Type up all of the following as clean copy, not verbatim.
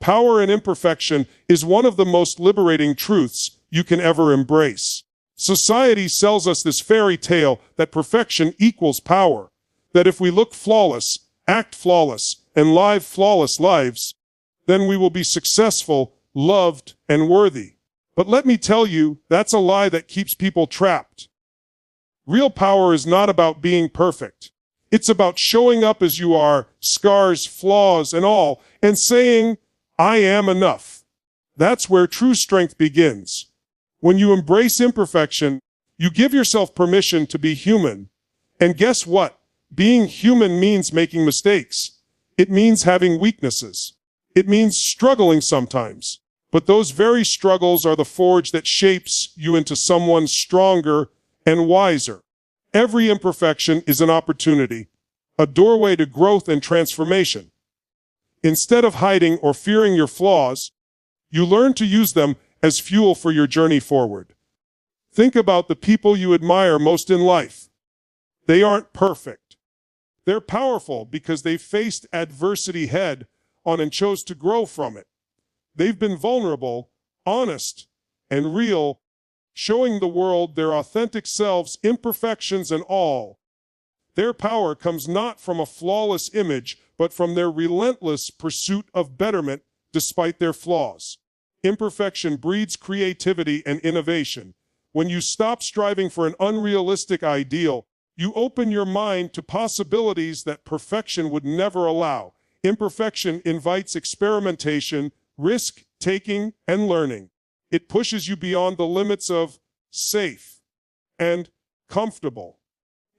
Power and imperfection is one of the most liberating truths you can ever embrace. Society sells us this fairy tale that perfection equals power, that if we look flawless, act flawless, and live flawless lives, then we will be successful, loved, and worthy. But let me tell you, that's a lie that keeps people trapped. Real power is not about being perfect. It's about showing up as you are, scars, flaws, and all, and saying, I am enough. That's where true strength begins. When you embrace imperfection, you give yourself permission to be human. And guess what? Being human means making mistakes. It means having weaknesses. It means struggling sometimes. But those very struggles are the forge that shapes you into someone stronger and wiser. Every imperfection is an opportunity, a doorway to growth and transformation. Instead of hiding or fearing your flaws, you learn to use them as fuel for your journey forward. Think about the people you admire most in life. They aren't perfect. They're powerful because they faced adversity head on and chose to grow from it. They've been vulnerable, honest, and real, showing the world their authentic selves, imperfections and all. Their power comes not from a flawless image, but from their relentless pursuit of betterment despite their flaws. Imperfection breeds creativity and innovation. When you stop striving for an unrealistic ideal, you open your mind to possibilities that perfection would never allow. Imperfection invites experimentation, risk-taking, and learning. It pushes you beyond the limits of safe and comfortable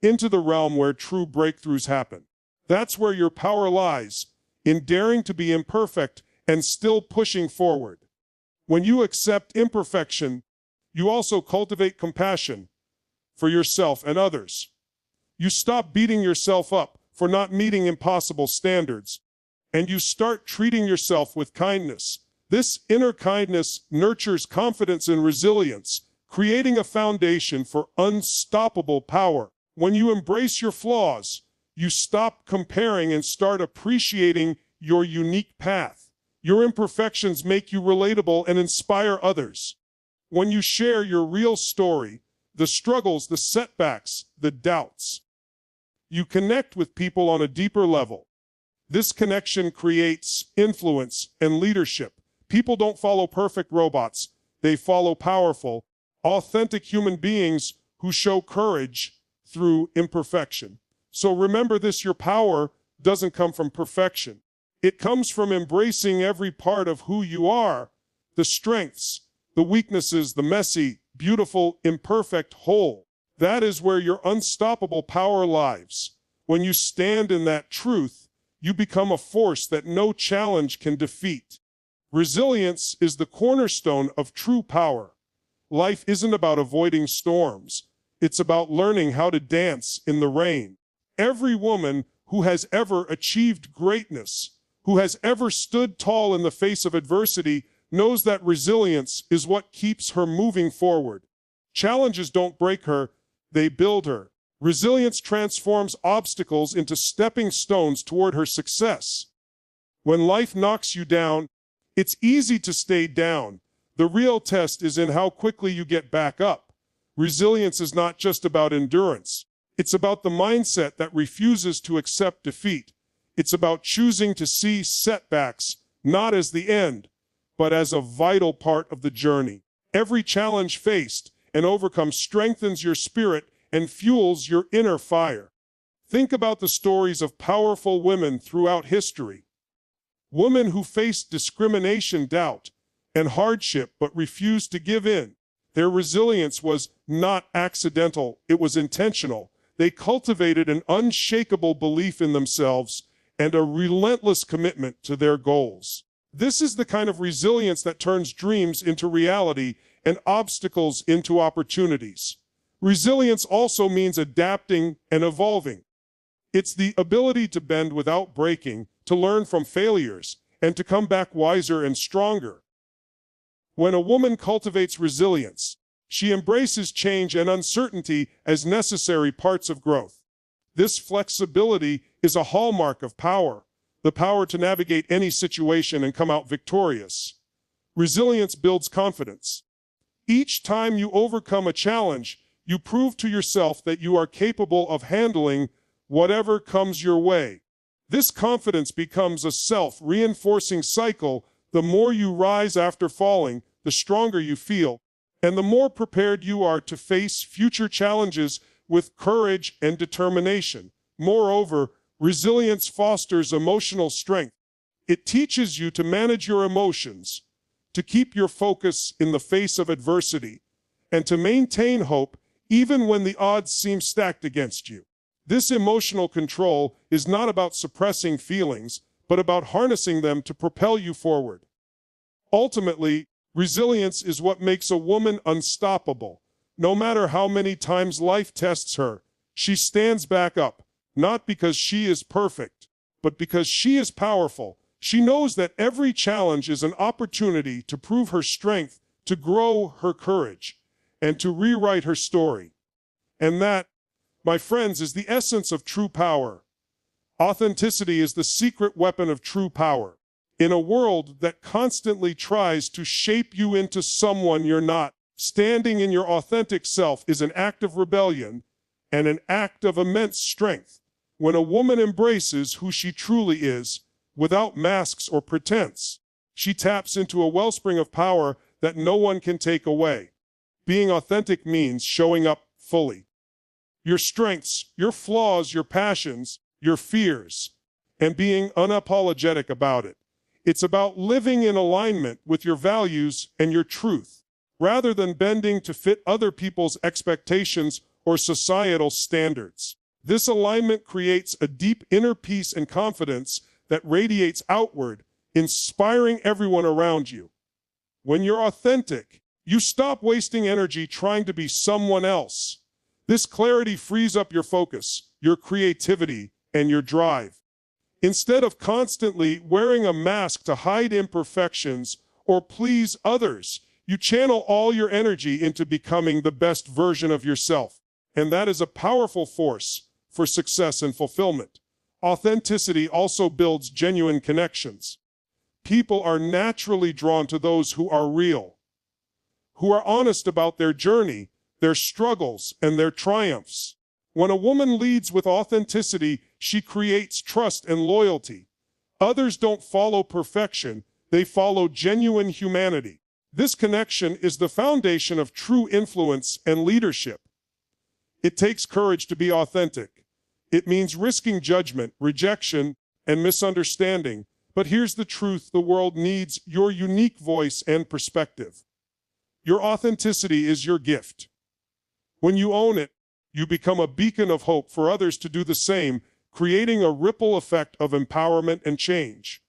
into the realm where true breakthroughs happen. That's where your power lies, in daring to be imperfect and still pushing forward. When you accept imperfection, you also cultivate compassion for yourself and others. You stop beating yourself up for not meeting impossible standards, and you start treating yourself with kindness. This inner kindness nurtures confidence and resilience, creating a foundation for unstoppable power. When you embrace your flaws, you stop comparing and start appreciating your unique path. Your imperfections make you relatable and inspire others. When you share your real story, the struggles, the setbacks, the doubts, you connect with people on a deeper level. This connection creates influence and leadership. People don't follow perfect robots. They follow powerful, authentic human beings who show courage through imperfection. So remember this, your power doesn't come from perfection. It comes from embracing every part of who you are, the strengths, the weaknesses, the messy, beautiful, imperfect whole. That is where your unstoppable power lies. When you stand in that truth, you become a force that no challenge can defeat. Resilience is the cornerstone of true power. Life isn't about avoiding storms. It's about learning how to dance in the rain. Every woman who has ever achieved greatness, who has ever stood tall in the face of adversity, knows that resilience is what keeps her moving forward. Challenges don't break her, they build her. Resilience transforms obstacles into stepping stones toward her success. When life knocks you down, it's easy to stay down. The real test is in how quickly you get back up. Resilience is not just about endurance. It's about the mindset that refuses to accept defeat. It's about choosing to see setbacks not as the end, but as a vital part of the journey. Every challenge faced and overcome strengthens your spirit and fuels your inner fire. Think about the stories of powerful women throughout history. Women who faced discrimination, doubt, and hardship but refused to give in. Their resilience was not accidental, it was intentional. They cultivated an unshakable belief in themselves and a relentless commitment to their goals. This is the kind of resilience that turns dreams into reality and obstacles into opportunities. Resilience also means adapting and evolving. It's the ability to bend without breaking, to learn from failures, and to come back wiser and stronger. When a woman cultivates resilience, she embraces change and uncertainty as necessary parts of growth. This flexibility is a hallmark of power. the power to navigate any situation and come out victorious. Resilience builds confidence. Each time you overcome a challenge, you prove to yourself that you are capable of handling whatever comes your way. This confidence becomes a self-reinforcing cycle. The more you rise after falling, the stronger you feel, and the more prepared you are to face future challenges with courage and determination. Moreover, resilience fosters emotional strength. It teaches you to manage your emotions, to keep your focus in the face of adversity, and to maintain hope even when the odds seem stacked against you. This emotional control is not about suppressing feelings, but about harnessing them to propel you forward. Ultimately, resilience is what makes a woman unstoppable. No matter how many times life tests her, she stands back up, not because she is perfect, but because she is powerful. She knows that every challenge is an opportunity to prove her strength, to grow her courage, and to rewrite her story. And that, my friends, is the essence of true power. Authenticity is the secret weapon of true power. In a world that constantly tries to shape you into someone you're not, standing in your authentic self is an act of rebellion and an act of immense strength. When a woman embraces who she truly is, without masks or pretense, she taps into a wellspring of power that no one can take away. Being authentic means showing up fully. Your strengths, your flaws, your passions, your fears, and being unapologetic about it. It's about living in alignment with your values and your truth, rather than bending to fit other people's expectations or societal standards. This alignment creates a deep inner peace and confidence that radiates outward, inspiring everyone around you. When you're authentic, you stop wasting energy trying to be someone else. This clarity frees up your focus, your creativity, and your drive. Instead of constantly wearing a mask to hide imperfections or please others, you channel all your energy into becoming the best version of yourself. And that is a powerful force for success and fulfillment. Authenticity also builds genuine connections. People are naturally drawn to those who are real, who are honest about their journey, their struggles, and their triumphs. When a woman leads with authenticity, she creates trust and loyalty. Others don't follow perfection, they follow genuine humanity. This connection is the foundation of true influence and leadership. It takes courage to be authentic. It means risking judgment, rejection, and misunderstanding. But here's the truth: the world needs your unique voice and perspective. Your authenticity is your gift. When you own it, you become a beacon of hope for others to do the same, creating a ripple effect of empowerment and change.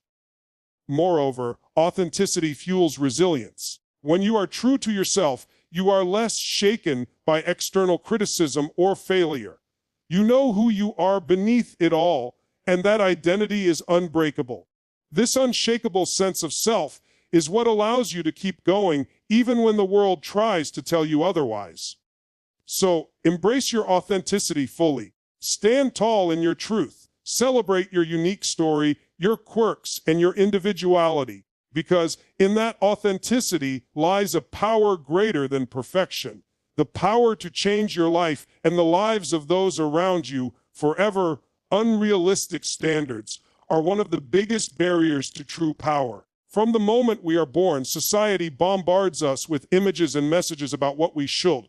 Moreover, authenticity fuels resilience. When you are true to yourself, you are less shaken by external criticism or failure. You know who you are beneath it all, and that identity is unbreakable. This unshakable sense of self is what allows you to keep going even when the world tries to tell you otherwise. So, embrace your authenticity fully. Stand tall in your truth. Celebrate your unique story, your quirks, and your individuality, because in that authenticity lies a power greater than perfection, the power to change your life and the lives of those around you forever. Unrealistic standards are one of the biggest barriers to true power. From the moment we are born, society bombards us with images and messages about what we should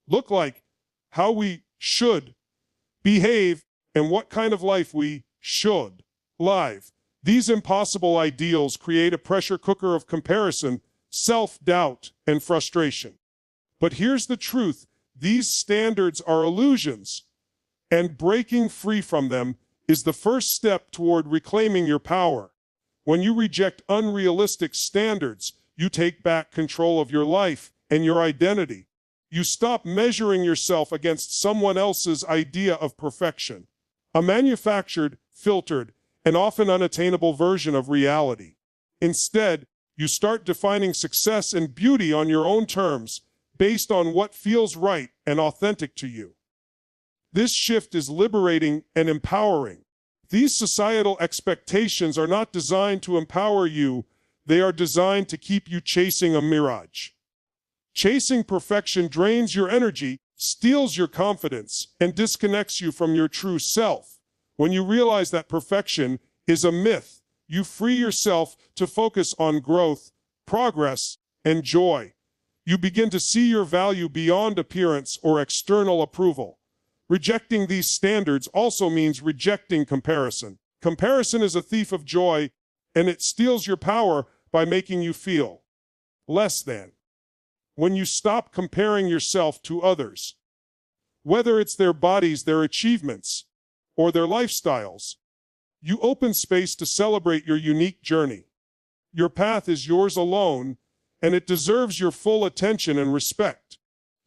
look like, how we should behave, and what kind of life we should live. These impossible ideals create a pressure cooker of comparison, self-doubt, and frustration. But here's the truth: these standards are illusions, and breaking free from them is the first step toward reclaiming your power. When you reject unrealistic standards, you take back control of your life and your identity. You stop measuring yourself against someone else's idea of perfection, a manufactured, filtered, and often unattainable version of reality. Instead, you start defining success and beauty on your own terms, based on what feels right and authentic to you. This shift is liberating and empowering. These societal expectations are not designed to empower you, they are designed to keep you chasing a mirage. Chasing perfection drains your energy, steals your confidence, and disconnects you from your true self. When you realize that perfection is a myth, you free yourself to focus on growth, progress, and joy. You begin to see your value beyond appearance or external approval. Rejecting these standards also means rejecting comparison. Comparison is a thief of joy, and it steals your power by making you feel less than. When you stop comparing yourself to others, whether it's their bodies, their achievements, or their lifestyles, you open space to celebrate your unique journey. Your path is yours alone, and it deserves your full attention and respect.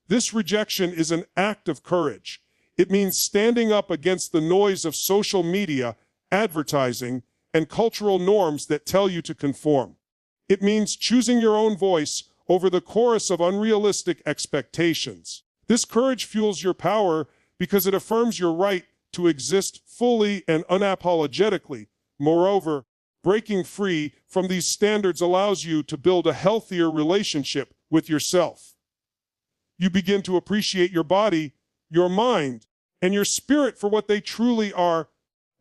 This rejection is an act of courage. It means standing up against the noise of social media, advertising, and cultural norms that tell you to conform. It means choosing your own voice over the chorus of unrealistic expectations. This courage fuels your power because it affirms your right to exist fully and unapologetically. Moreover, breaking free from these standards allows you to build a healthier relationship with yourself. You begin to appreciate your body, your mind, and your spirit for what they truly are: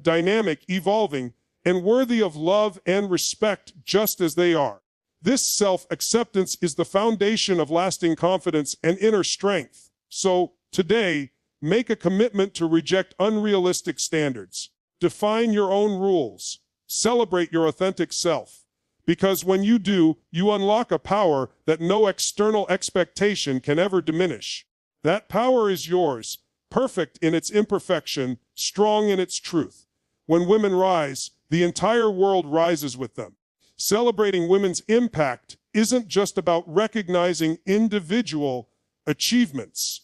dynamic, evolving, and worthy of love and respect just as they are. This self-acceptance is the foundation of lasting confidence and inner strength. So, today, make a commitment to reject unrealistic standards. Define your own rules. Celebrate your authentic self. Because when you do, you unlock a power that no external expectation can ever diminish. That power is yours, perfect in its imperfection, strong in its truth. When women rise, the entire world rises with them. Celebrating women's impact isn't just about recognizing individual achievements.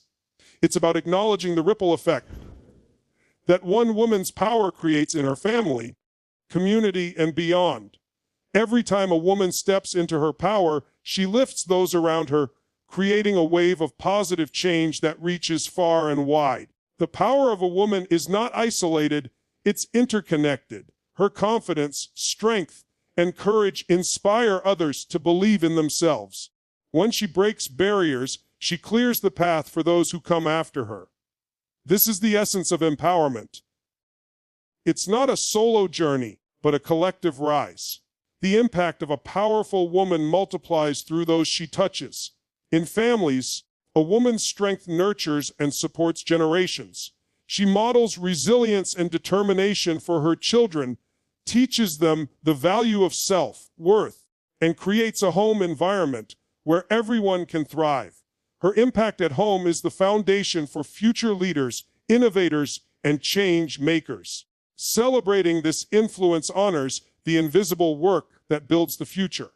It's about acknowledging the ripple effect that one woman's power creates in her family, community, and beyond. Every time a woman steps into her power, she lifts those around her, creating a wave of positive change that reaches far and wide. The power of a woman is not isolated, it's interconnected. Her confidence, strength, and courage inspire others to believe in themselves. When she breaks barriers, she clears the path for those who come after her. This is the essence of empowerment. It's not a solo journey, but a collective rise. The impact of a powerful woman multiplies through those she touches. In families, a woman's strength nurtures and supports generations. She models resilience and determination for her children, teaches them the value of self-worth, and creates a home environment where everyone can thrive. Her impact at home is the foundation for future leaders, innovators, and change makers. Celebrating this influence honors the invisible work that builds the future.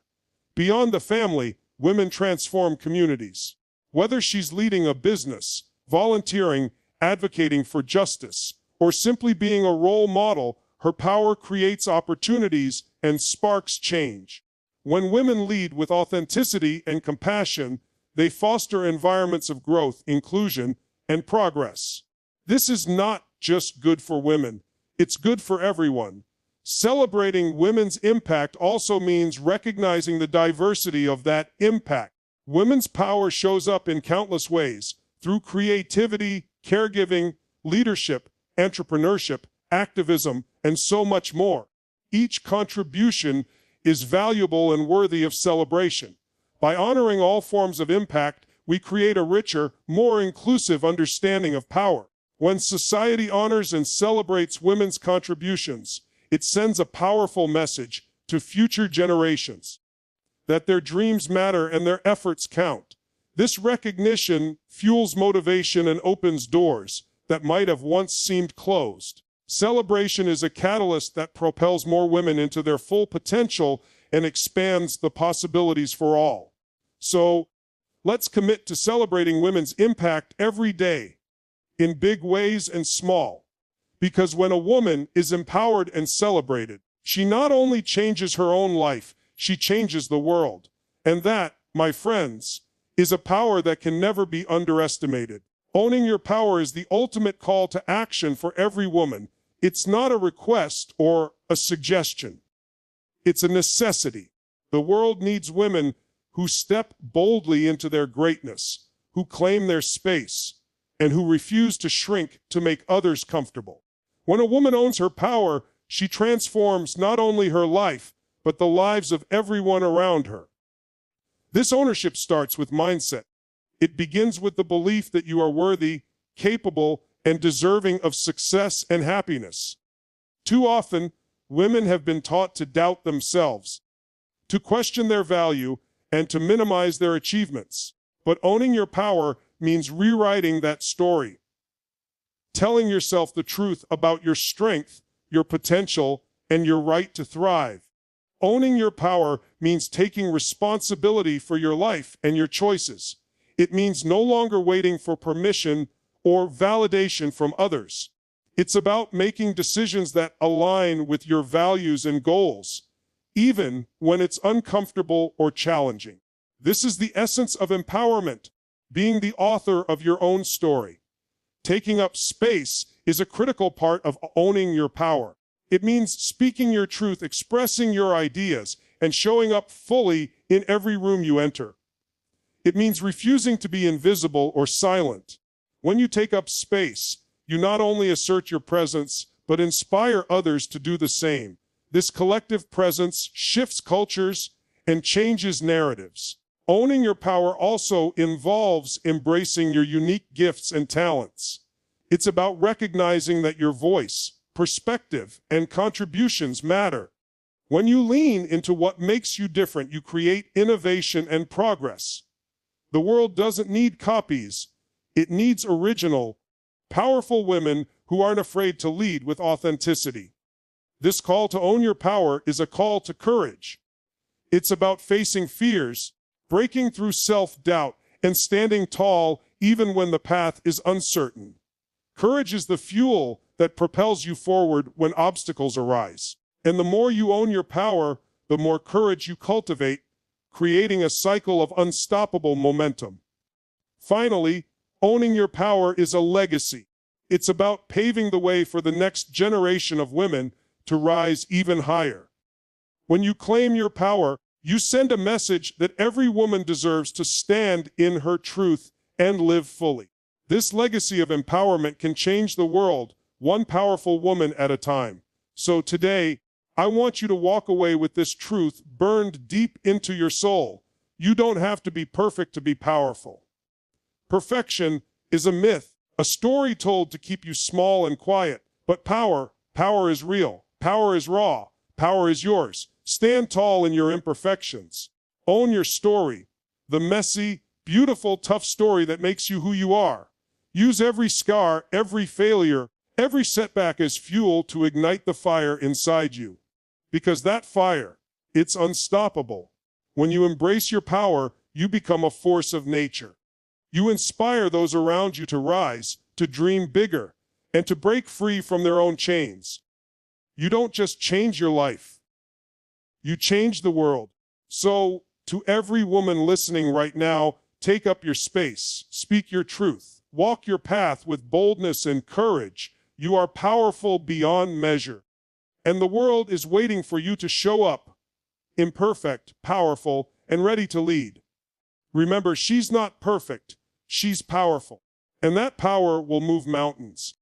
Beyond the family, women transform communities. Whether she's leading a business, volunteering, advocating for justice, or simply being a role model, her power creates opportunities and sparks change. When women lead with authenticity and compassion, they foster environments of growth, inclusion, and progress. This is not just good for women, it's good for everyone. Celebrating women's impact also means recognizing the diversity of that impact. Women's power shows up in countless ways, through creativity, caregiving, leadership, entrepreneurship, activism, and so much more. Each contribution is valuable and worthy of celebration. By honoring all forms of impact, we create a richer, more inclusive understanding of power. When society honors and celebrates women's contributions, it sends a powerful message to future generations that their dreams matter and their efforts count. This recognition fuels motivation and opens doors that might have once seemed closed. Celebration is a catalyst that propels more women into their full potential and expands the possibilities for all. So, let's commit to celebrating women's impact every day, in big ways and small. Because when a woman is empowered and celebrated, she not only changes her own life, she changes the world. And that, my friends, is a power that can never be underestimated. Owning your power is the ultimate call to action for every woman, It's not a request or a suggestion. It's a necessity. The world needs women who step boldly into their greatness, who claim their space, and who refuse to shrink to make others comfortable. When a woman owns her power, she transforms not only her life, but the lives of everyone around her. This ownership starts with mindset. It begins with the belief that you are worthy, capable, and deserving of success and happiness. Too often, women have been taught to doubt themselves, to question their value, and to minimize their achievements. But owning your power means rewriting that story, telling yourself the truth about your strength, your potential, and your right to thrive. Owning your power means taking responsibility for your life and your choices. It means no longer waiting for permission or validation from others. It's about making decisions that align with your values and goals, even when it's uncomfortable or challenging. This is the essence of empowerment, being the author of your own story. Taking up space is a critical part of owning your power. It means speaking your truth, expressing your ideas, and showing up fully in every room you enter. It means refusing to be invisible or silent. When you take up space, you not only assert your presence, but inspire others to do the same. This collective presence shifts cultures and changes narratives. Owning your power also involves embracing your unique gifts and talents. It's about recognizing that your voice, perspective, and contributions matter. When you lean into what makes you different, you create innovation and progress. The world doesn't need copies. It needs original, powerful women who aren't afraid to lead with authenticity. This call to own your power is a call to courage. It's about facing fears, breaking through self-doubt, and standing tall even when the path is uncertain. Courage is the fuel that propels you forward when obstacles arise. And the more you own your power, the more courage you cultivate, creating a cycle of unstoppable momentum. Finally, owning your power is a legacy. It's about paving the way for the next generation of women to rise even higher. When you claim your power, you send a message that every woman deserves to stand in her truth and live fully. This legacy of empowerment can change the world, one powerful woman at a time. So today, I want you to walk away with this truth burned deep into your soul. You don't have to be perfect to be powerful. Perfection is a myth, a story told to keep you small and quiet. But power is real. Power is raw. Power is yours. Stand tall in your imperfections. Own your story, the messy, beautiful, tough story that makes you who you are. Use every scar, every failure, every setback as fuel to ignite the fire inside you. Because that fire, it's unstoppable. When you embrace your power, you become a force of nature. You inspire those around you to rise, to dream bigger, and to break free from their own chains. You don't just change your life. You change the world. So, to every woman listening right now, take up your space, speak your truth, walk your path with boldness and courage. You are powerful beyond measure. And the world is waiting for you to show up, imperfect, powerful, and ready to lead. Remember, she's not perfect, she's powerful. And that power will move mountains.